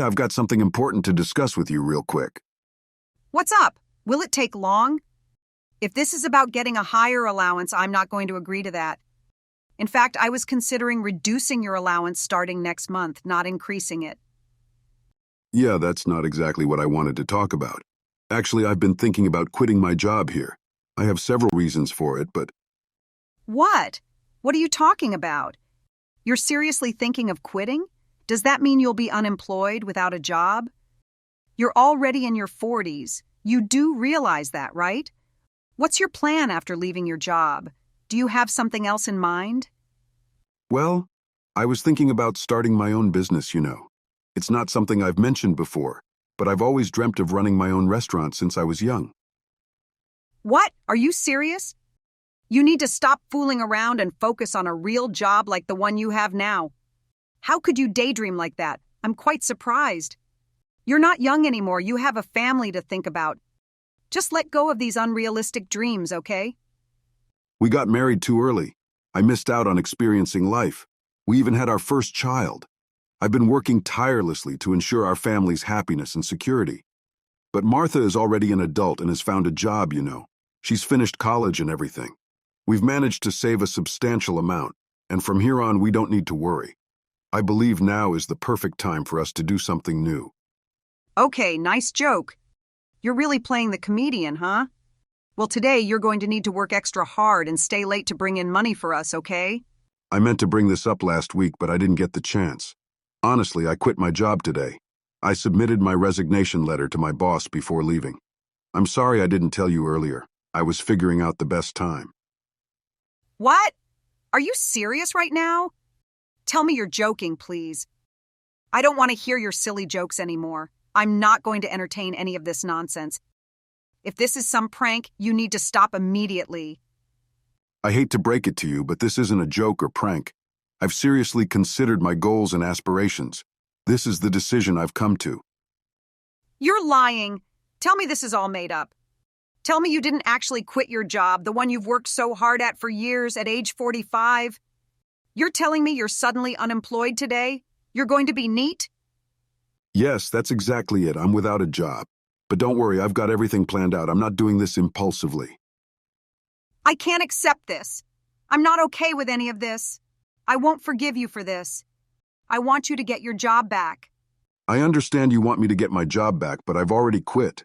I've got something important to discuss with you real quick. What's up? Will it take long? If this is about getting a higher allowance, I'm not going to agree to that. In fact, I was considering reducing your allowance starting next month, not increasing it. Yeah, that's not exactly what I wanted to talk about. Actually, I've been thinking about quitting my job here. I have several reasons for it, but What? What are you talking about? You're seriously thinking of quitting? Does that mean you'll be unemployed without a job? You're already in your 40s. You do realize that, right? What's your plan after leaving your job? Do you have something else in mind? well, I was thinking about starting my own business. It's not something I've mentioned before, but I've always dreamt of running my own restaurant since I was young. What? Are you serious? You need to stop fooling around and focus on a real job like the one you have now. How could you daydream like that? I'm quite surprised. You're not young anymore. You have a family to think about. Just let go of these unrealistic dreams, okay? We got married too early. I missed out on experiencing life. We even had our first child. I've been working tirelessly to ensure our family's happiness and security. But Martha is already an adult and has found a job. She's finished college and everything. We've managed to save a substantial amount, and from here on we don't need to worry. I believe now is the perfect time for us to do something new. Okay, nice joke. You're really playing the comedian, huh? Well, today you're going to need to work extra hard and stay late to bring in money for us, okay? I meant to bring this up last week, but I didn't get the chance. Honestly, I quit my job today. I submitted my resignation letter to my boss before leaving. I'm sorry I didn't tell you earlier. I was figuring out the best time. What? Are you serious right now? Tell me you're joking, please. I don't want to hear your silly jokes anymore. I'm not going to entertain any of this nonsense. If this is some prank, you need to stop immediately. I hate to break it to you, but this isn't a joke or prank. I've seriously considered my goals and aspirations. This is the decision I've come to. You're lying. Tell me this is all made up. Tell me you didn't actually quit your job, the one you've worked so hard at for years at age 45. You're telling me you're suddenly unemployed today? You're going to be neat? Yes, that's exactly it. I'm without a job. But don't worry, I've got everything planned out. I'm not doing this impulsively. I can't accept this. I'm not okay with any of this. I won't forgive you for this. I want you to get your job back. I understand you want me to get my job back, but I've already quit.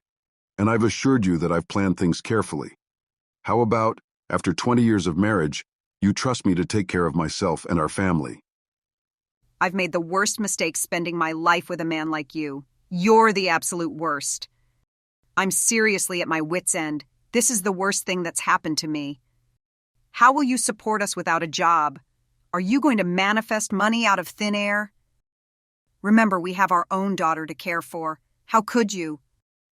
And I've assured you that I've planned things carefully. How about, after 20 years of marriage, you trust me to take care of myself and our family? I've made the worst mistake spending my life with a man like you. You're the absolute worst. I'm seriously at my wit's end. This is the worst thing that's happened to me. How will you support us without a job? Are you going to manifest money out of thin air? Remember, we have our own daughter to care for. How could you?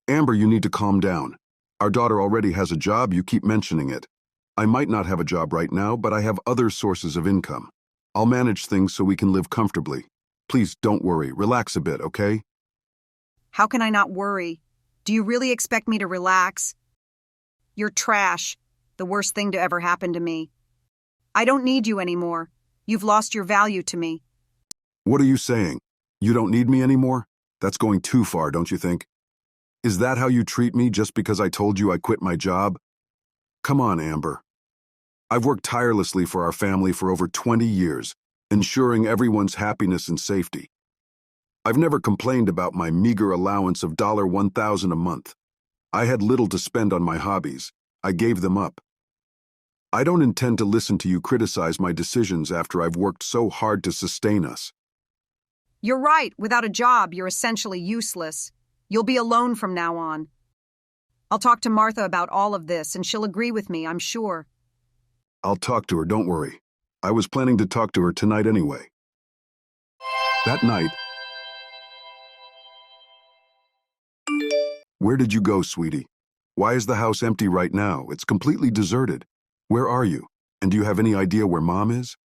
Amber, you need to calm down. Our daughter already has a job, you keep mentioning it. I might not have a job right now, but I have other sources of income. I'll manage things so we can live comfortably. Please don't worry, relax a bit, okay? How can I not worry? Do you really expect me to relax? You're trash. The worst thing to ever happen to me. I don't need you anymore. You've lost your value to me. What are you saying? You don't need me anymore? That's going too far, don't you think? Is that how you treat me just because I told you I quit my job? Come on, Amber. I've worked tirelessly for our family for over 20 years, ensuring everyone's happiness and safety. I've never complained about my meager allowance of $1,000 a month. I had little to spend on my hobbies. I gave them up. I don't intend to listen to you criticize my decisions after I've worked so hard to sustain us. You're right. Without a job, you're essentially useless. You'll be alone from now on. I'll talk to Martha about all of this, and she'll agree with me, I'm sure. I'll talk to her, don't worry. I was planning to talk to her tonight anyway. That night... Where did you go, sweetie? Why is the house empty right now? It's completely deserted. Where are you? And do you have any idea where Mom is?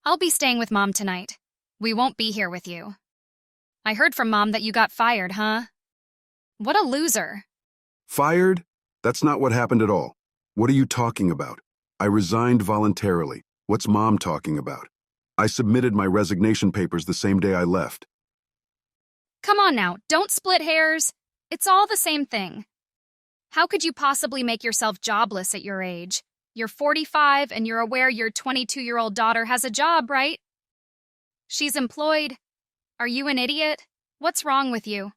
I'll be staying with Mom tonight. We won't be here with you. I heard from Mom that you got fired, huh? What a loser. Fired? That's not what happened at all. What are you talking about? I resigned voluntarily. What's Mom talking about? I submitted my resignation papers the same day I left. Come on now, don't split hairs. It's all the same thing. How could you possibly make yourself jobless at your age? You're 45 and you're aware your 22-year-old daughter has a job, right? She's employed. Are you an idiot? What's wrong with you?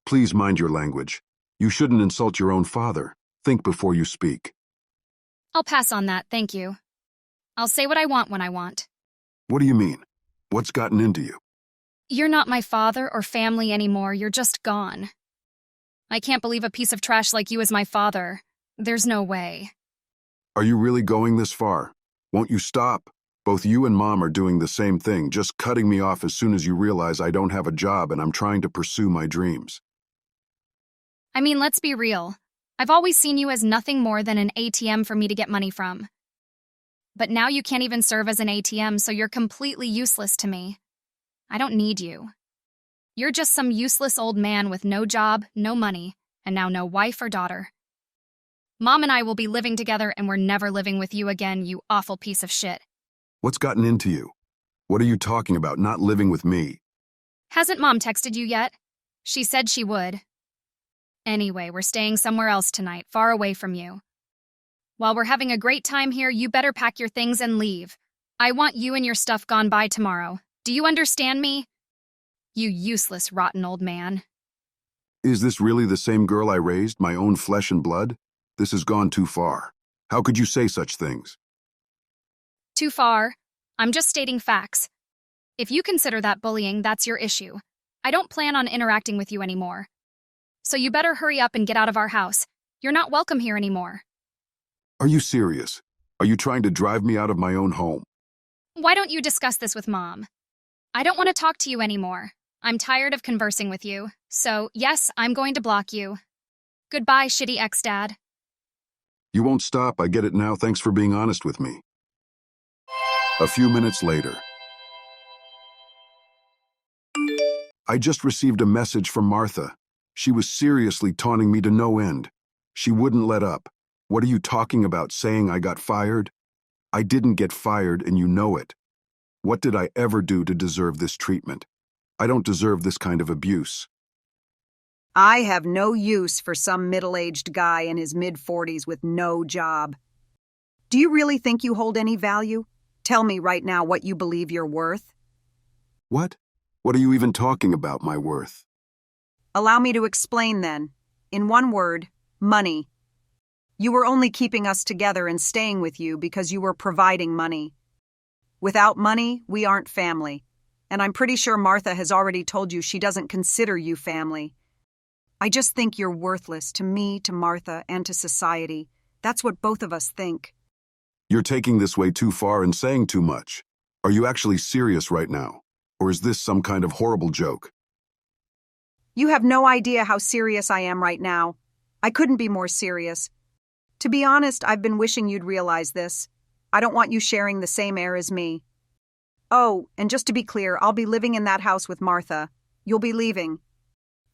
Please mind your language. You shouldn't insult your own father. Think before you speak. I'll pass on that, thank you. I'll say what I want when I want. What do you mean? What's gotten into you? You're not my father or family anymore, you're just gone. I can't believe a piece of trash like you is my father. There's no way. Are you really going this far? Won't you stop? Both you and Mom are doing the same thing, just cutting me off as soon as you realize I don't have a job and I'm trying to pursue my dreams. I mean, let's be real. I've always seen you as nothing more than an ATM for me to get money from. But now you can't even serve as an ATM, so you're completely useless to me. I don't need you. You're just some useless old man with no job, no money, and now no wife or daughter. Mom and I will be living together and we're never living with you again, you awful piece of shit. What's gotten into you? What are you talking about, not living with me? Hasn't Mom texted you yet? She said she would. Anyway, we're staying somewhere else tonight, far away from you. While we're having a great time here, you better pack your things and leave. I want you and your stuff gone by tomorrow. Do you understand me? You useless, rotten old man. Is this really the same girl I raised, my own flesh and blood? This has gone too far. How could you say such things? Too far. I'm just stating facts. If you consider that bullying, that's your issue. I don't plan on interacting with you anymore. So you better hurry up and get out of our house. You're not welcome here anymore. Are you serious? Are you trying to drive me out of my own home? Why don't you discuss this with Mom? I don't want to talk to you anymore. I'm tired of conversing with you. So, yes, I'm going to block you. Goodbye, shitty ex-dad. You won't stop, I get it now, thanks for being honest with me. A few minutes later. I just received a message from Martha. She was seriously taunting me to no end. She wouldn't let up. What are you talking about, saying I got fired? I didn't get fired and you know it. What did I ever do to deserve this treatment? I don't deserve this kind of abuse. I have no use for some middle-aged guy in his mid-40s with no job. Do you really think you hold any value? Tell me right now what you believe you're worth. What? What are you even talking about, my worth? Allow me to explain then. In one word, money. You were only keeping us together and staying with you because you were providing money. Without money, we aren't family. And I'm pretty sure Martha has already told you she doesn't consider you family. I just think you're worthless to me, to Martha, and to society. That's what both of us think. You're taking this way too far and saying too much. Are you actually serious right now? Or is this some kind of horrible joke? You have no idea how serious I am right now. I couldn't be more serious. To be honest, I've been wishing you'd realize this. I don't want you sharing the same air as me. Oh, and just to be clear, I'll be living in that house with Martha. You'll be leaving.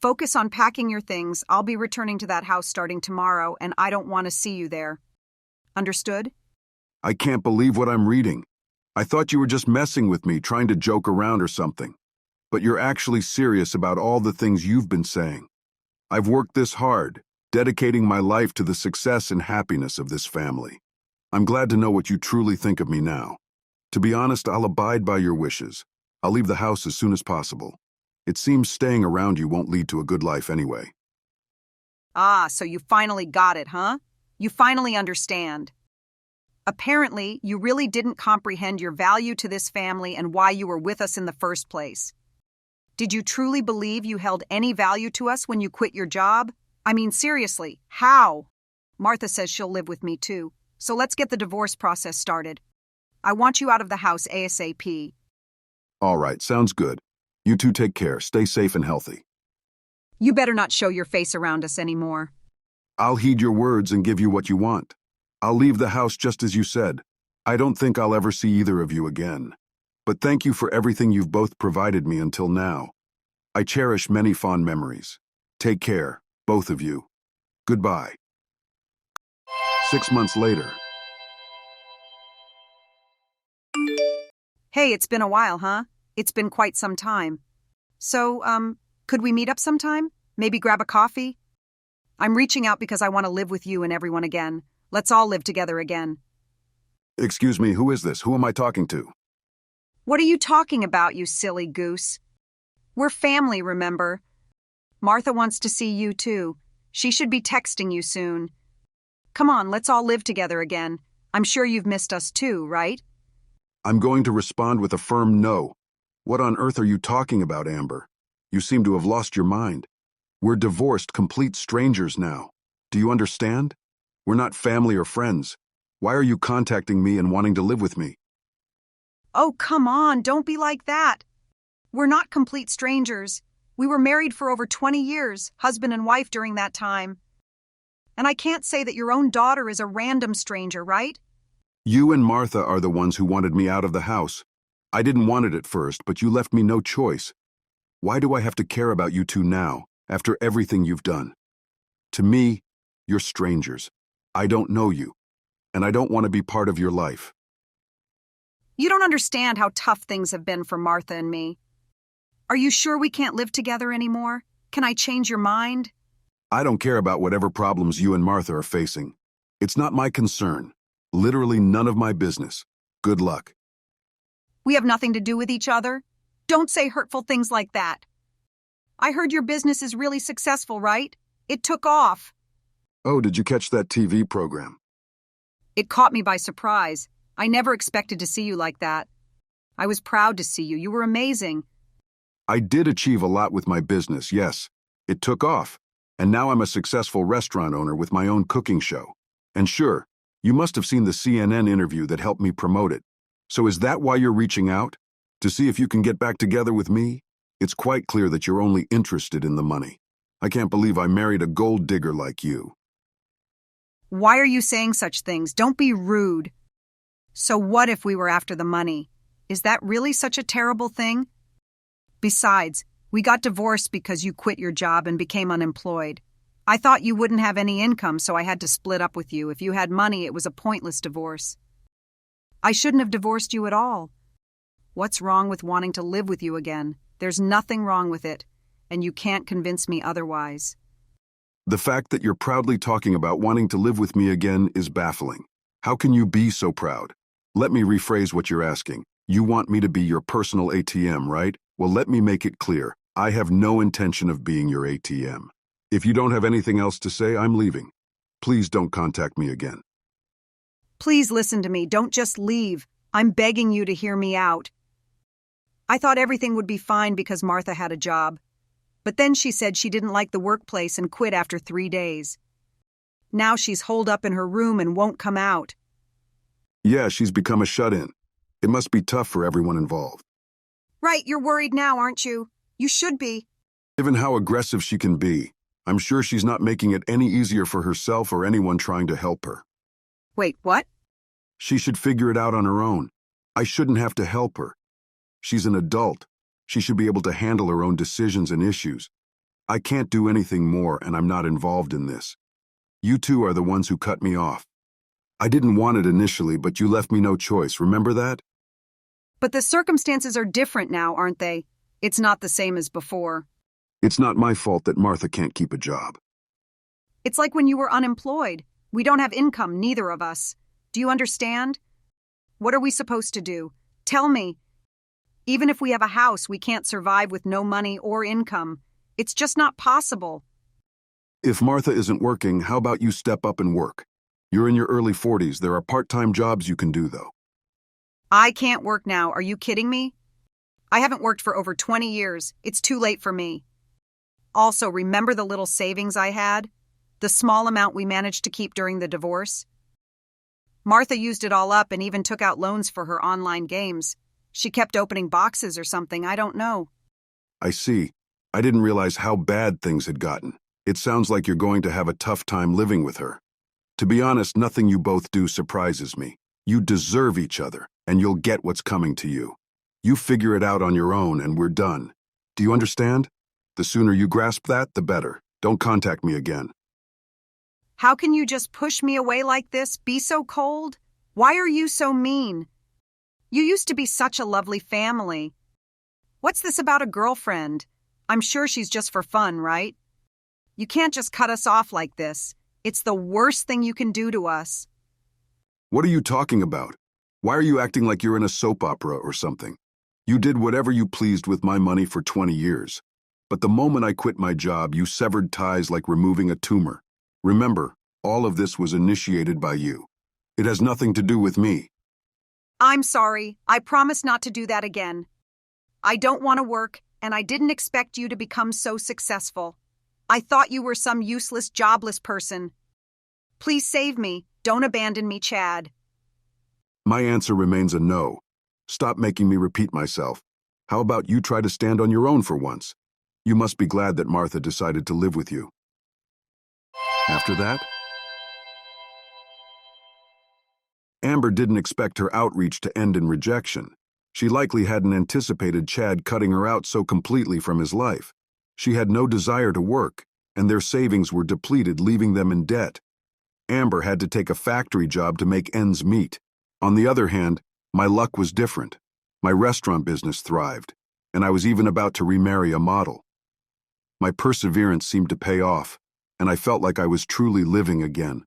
Focus on packing your things. I'll be returning to that house starting tomorrow, and I don't want to see you there. Understood? I can't believe what I'm reading. I thought you were just messing with me, trying to joke around or something. But you're actually serious about all the things you've been saying. I've worked this hard, dedicating my life to the success and happiness of this family. I'm glad to know what you truly think of me now. To be honest, I'll abide by your wishes. I'll leave the house as soon as possible. It seems staying around you won't lead to a good life anyway. Ah, so you finally got it, huh? You finally understand. Apparently, you really didn't comprehend your value to this family and why you were with us in the first place. Did you truly believe you held any value to us when you quit your job? I mean, seriously, how? Martha says she'll live with me too, so let's get the divorce process started. I want you out of the house ASAP. All right, sounds good. You two take care, stay safe and healthy. You better not show your face around us anymore. I'll heed your words and give you what you want. I'll leave the house just as you said. I don't think I'll ever see either of you again. But thank you for everything you've both provided me until now. I cherish many fond memories. Take care, both of you. Goodbye. 6 months later. Hey, it's been a while, huh? It's been quite some time. So, Could we meet up sometime? Maybe grab a coffee? I'm reaching out because I want to live with you and everyone again. Let's all live together again. Excuse me, who is this? Who am I talking to? What are you talking about, you silly goose? We're family, remember? Martha wants to see you too. She should be texting you soon. Come on, let's all live together again. I'm sure you've missed us too, right? I'm going to respond with a firm no. What on earth are you talking about, Amber? You seem to have lost your mind. We're divorced, complete strangers now. Do you understand? We're not family or friends. Why are you contacting me and wanting to live with me? Oh, come on, don't be like that. We're not complete strangers. We were married for over 20 years, husband and wife during that time. And I can't say that your own daughter is a random stranger, right? You and Martha are the ones who wanted me out of the house. I didn't want it at first, but you left me no choice. Why do I have to care about you two now, after everything you've done? To me, you're strangers. I don't know you, and I don't want to be part of your life. You don't understand how tough things have been for Martha and me. Are you sure we can't live together anymore? Can I change your mind? I don't care about whatever problems you and Martha are facing. It's not my concern. Literally none of my business. Good luck. We have nothing to do with each other. Don't say hurtful things like that. I heard your business is really successful, right? It took off. Oh, did you catch that TV program? It caught me by surprise. I never expected to see you like that. I was proud to see you. You were amazing. I did achieve a lot with my business, yes. It took off, and now I'm a successful restaurant owner with my own cooking show. And sure, you must have seen the CNN interview that helped me promote it. So is that why you're reaching out? To see if you can get back together with me? It's quite clear that you're only interested in the money. I can't believe I married a gold digger like you. Why are you saying such things? Don't be rude. So what if we were after the money? Is that really such a terrible thing? Besides, we got divorced because you quit your job and became unemployed. I thought you wouldn't have any income, so I had to split up with you. If you had money, it was a pointless divorce. I shouldn't have divorced you at all. What's wrong with wanting to live with you again? There's nothing wrong with it, and you can't convince me otherwise. The fact that you're proudly talking about wanting to live with me again is baffling. How can you be so proud? Let me rephrase what you're asking. You want me to be your personal ATM, right? Well, let me make it clear. I have no intention of being your ATM. If you don't have anything else to say, I'm leaving. Please don't contact me again. Please listen to me. Don't just leave. I'm begging you to hear me out. I thought everything would be fine because Martha had a job. But then she said she didn't like the workplace and quit after 3 days. Now she's holed up in her room and won't come out. Yeah, she's become a shut-in. It must be tough for everyone involved. Right, you're worried now, aren't you? You should be. Given how aggressive she can be, I'm sure she's not making it any easier for herself or anyone trying to help her. Wait, what? She should figure it out on her own. I shouldn't have to help her. She's an adult. She should be able to handle her own decisions and issues. I can't do anything more, and I'm not involved in this. You two are the ones who cut me off. I didn't want it initially, but you left me no choice. Remember that? But the circumstances are different now, aren't they? It's not the same as before. It's not my fault that Martha can't keep a job. It's like when you were unemployed. We don't have income, neither of us. Do you understand? What are we supposed to do? Tell me. Even if we have a house, we can't survive with no money or income. It's just not possible. If Martha isn't working, how about you step up and work? You're in your early 40s. There are part-time jobs you can do, though. I can't work now. Are you kidding me? I haven't worked for over 20 years. It's too late for me. Also, remember the little savings I had? The small amount we managed to keep during the divorce? Martha used it all up and even took out loans for her online games. She kept opening boxes or something, I don't know. I see. I didn't realize how bad things had gotten. It sounds like you're going to have a tough time living with her. To be honest, nothing you both do surprises me. You deserve each other, and you'll get what's coming to you. You figure it out on your own, and we're done. Do you understand? The sooner you grasp that, the better. Don't contact me again. How can you just push me away like this? Be so cold? Why are you so mean? You used to be such a lovely family. What's this about a girlfriend? I'm sure she's just for fun, right? You can't just cut us off like this. It's the worst thing you can do to us. What are you talking about? Why are you acting like you're in a soap opera or something? You did whatever you pleased with my money for 20 years. But the moment I quit my job, you severed ties like removing a tumor. Remember, all of this was initiated by you. It has nothing to do with me. I'm sorry. I promise not to do that again. I don't want to work, and I didn't expect you to become so successful. I thought you were some useless, jobless person. Please save me. Don't abandon me, Chad. My answer remains a no. Stop making me repeat myself. How about you try to stand on your own for once? You must be glad that Martha decided to live with you. After that, Amber didn't expect her outreach to end in rejection. She likely hadn't anticipated Chad cutting her out so completely from his life. She had no desire to work, and their savings were depleted, leaving them in debt. Amber had to take a factory job to make ends meet. On the other hand, my luck was different. My restaurant business thrived, and I was even about to remarry a model. My perseverance seemed to pay off, and I felt like I was truly living again.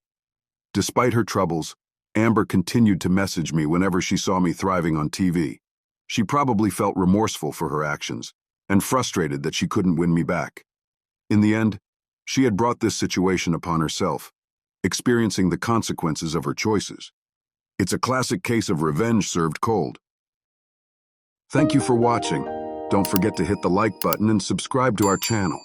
Despite her troubles, Amber continued to message me whenever she saw me thriving on TV. She probably felt remorseful for her actions and frustrated that she couldn't win me back. In the end, she had brought this situation upon herself, experiencing the consequences of her choices. It's a classic case of revenge served cold. Thank you for watching. Don't forget to hit the like button and subscribe to our channel.